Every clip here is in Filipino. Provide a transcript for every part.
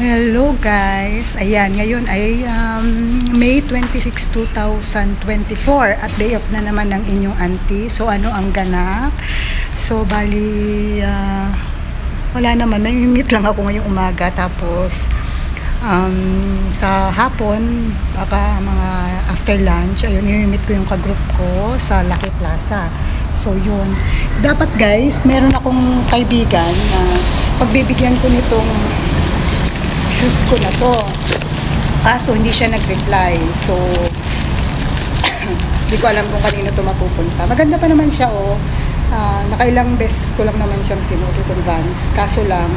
Hello guys! Ayan, ngayon ay May 26, 2024 at day off na naman ng inyong auntie. So ano ang ganap? So bali, wala naman, may meet lang ako ngayong umaga. Tapos sa hapon, baka mga after lunch, ayun, i-meet ko yung ka-group ko sa Lucky Plaza. So yun, dapat guys, meron akong kaibigan na pagbibigyan ko nitong shoes ko na to. Kaso hindi siya nag-reply. So hindi ko alam kung kanino to mapupunta. Maganda pa naman siya, oh. Nakailang beses ko lang naman siyang sinuot itong Vans. Kaso lang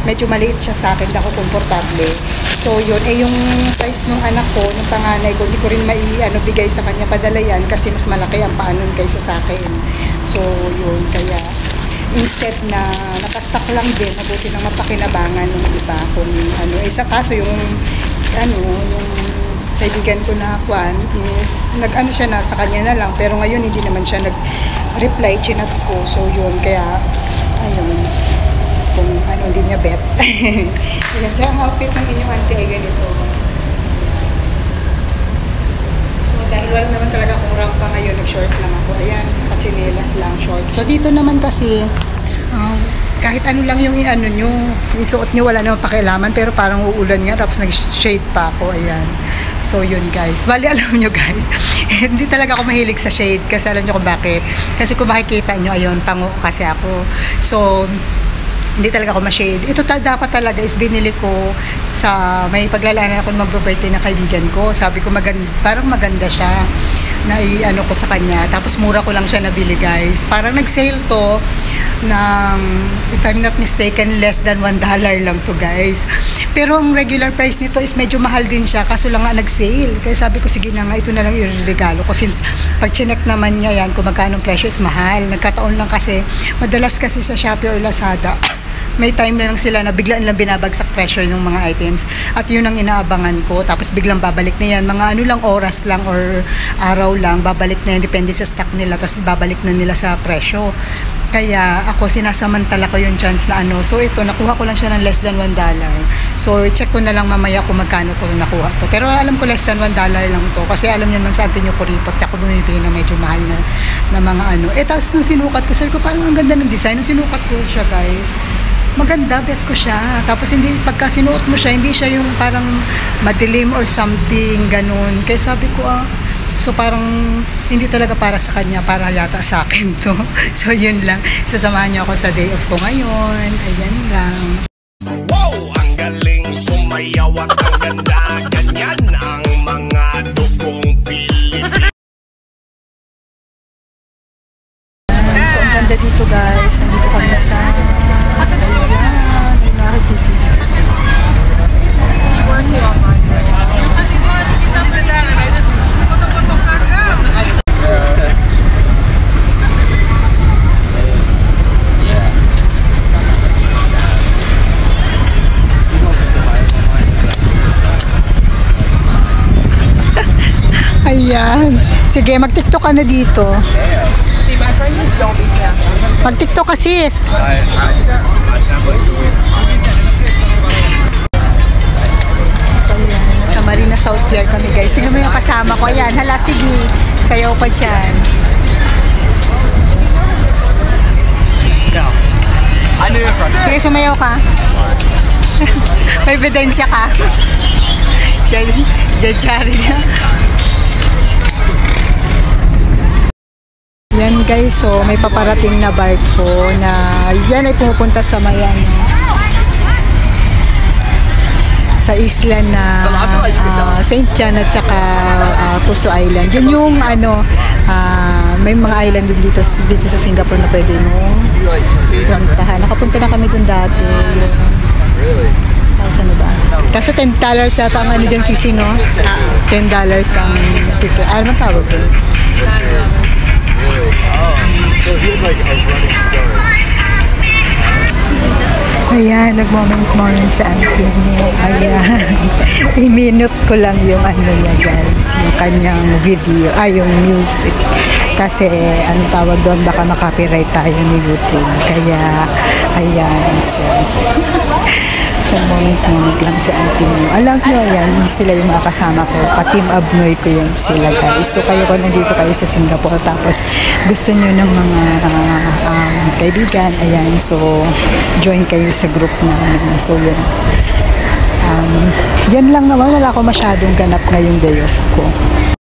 medyo maliit siya sa akin, hindi ako komportable. So yun, yung size nung anak ko, nung panganay ko, hindi ko rin bigay sa kanya, padala yan kasi mas malaki ang paa nun kaysa sa akin. So yun, kaya instead na nakastock lang din, mabuti nang mapakinabangan ng iba kung isa kaso yung yung kaibigan ko na kwan is siya na sa kanya na lang, pero ngayon hindi naman siya nag-reply, chinat ko. So yun, kaya ayun, kung hindi niya bet. Ayan, so ang outfit ng inyong auntie ay ganito. So dahil wala naman talaga akong rampa ngayon, nag-short lang ako. Ayan, nakachinelas lang, short. So dito naman kasi kahit ano lang yung yung suot nyo, wala naman pakialaman, pero parang uulan nga, tapos nag-shade pa ako. Ayan. So yun guys, bali alam nyo guys, hindi talaga ako mahilig sa shade kasi alam nyo kung bakit. Kasi kung makikita nyo, ayun, pango kasi ako. So hindi talaga ako ma-shade. Ito dapat talaga is binili ko sa may paglalaanan ako mag-birthday na kaibigan ko. Sabi ko parang maganda siya na ko sa kanya. Tapos mura ko lang siya nabili guys. Parang nag-sale to ng, if I'm not mistaken, less than $1 lang to guys. Pero ang regular price nito is medyo mahal din siya. Kaso lang nga nag-sale. Kaya sabi ko sige na nga, ito na lang yung regalo ko. Since pag chinek naman niya yan kung magkano presyo is mahal. Nagkataon lang kasi, madalas kasi sa Shopee or Lazada, may time na lang sila na biglaan lang binabagsak presyo ng mga items. At yun ang inaabangan ko. Tapos biglang babalik na yan. Mga lang, oras lang or araw lang, babalik na yan. Depende sa stock nila. Tapos babalik na nila sa presyo. Kaya ako, sinasamantala ko yung chance na So ito, nakuha ko lang siya ng less than $1. So check ko na lang mamaya kung magkano ko nakuha to. Pero alam ko less than $1 lang to. Kasi alam niyo naman sa atin yung kuripot. Ako bumibili na medyo mahal na mga tapos nung sinukat ko, sabi ko parang ang ganda ng design. Nung sinukat ko siya guys, maganda, bet ko siya. Tapos hindi, pagka sinuot mo siya, hindi siya yung parang madilim or something, ganun. Kaya sabi ko, so parang hindi talaga para sa kanya, para yata sa akin to. So yun lang. So samahan niyo ako sa day off ko ngayon. Ayan lang. Wow! Ang galing sumayaw at ang ganda. Ganyan ang mga dugong Pilipino. So ang ganda dito guys. Nandito kami sa Ayan. Sige, mag-tiktok ka na dito. See, my friend is Dobby Sam. Mag-tiktok ka sis. So ayan, nasa Marina South Pier kami guys. Tingnan mo yung kasama ko. Ayan, hala sige. Sayaw pa dyan. Sige, sumayaw ka. May ebidensya ka. Jajari dyan. Yan guys, so may paparating na barko na yan ay pumupunta sa Miami, sa isla na St. John at saka Puso Island. Yun yung may mga island din dito sa Singapore na pwede mo puntahan. Nakapunta na kami dun dati. Ano ba? Kaso $10 yata ang dyan sisi, no? $10 ang ticket. Ano tawag doon? So you're like a running star. Ayan, nag-moment sa auntie niya. Ayan. I-minute ko lang yung niya guys. Yung kanyang video. Yung music. Kasi anong tawag doon, baka makapiright tayo ni YouTube. Kaya ayan, so moment lang si Auntie Mo. Alam nyo, ayan, sila yung mga kasama ko. Ka-team Abnoy ko yun sila, guys. So kayo kung nandito kayo sa Singapore, tapos gusto nyo ng mga kaibigan, ayan, so join kayo sa group namin. So yun. Yan lang naman, wala ko masyadong ganap ngayong day off ko.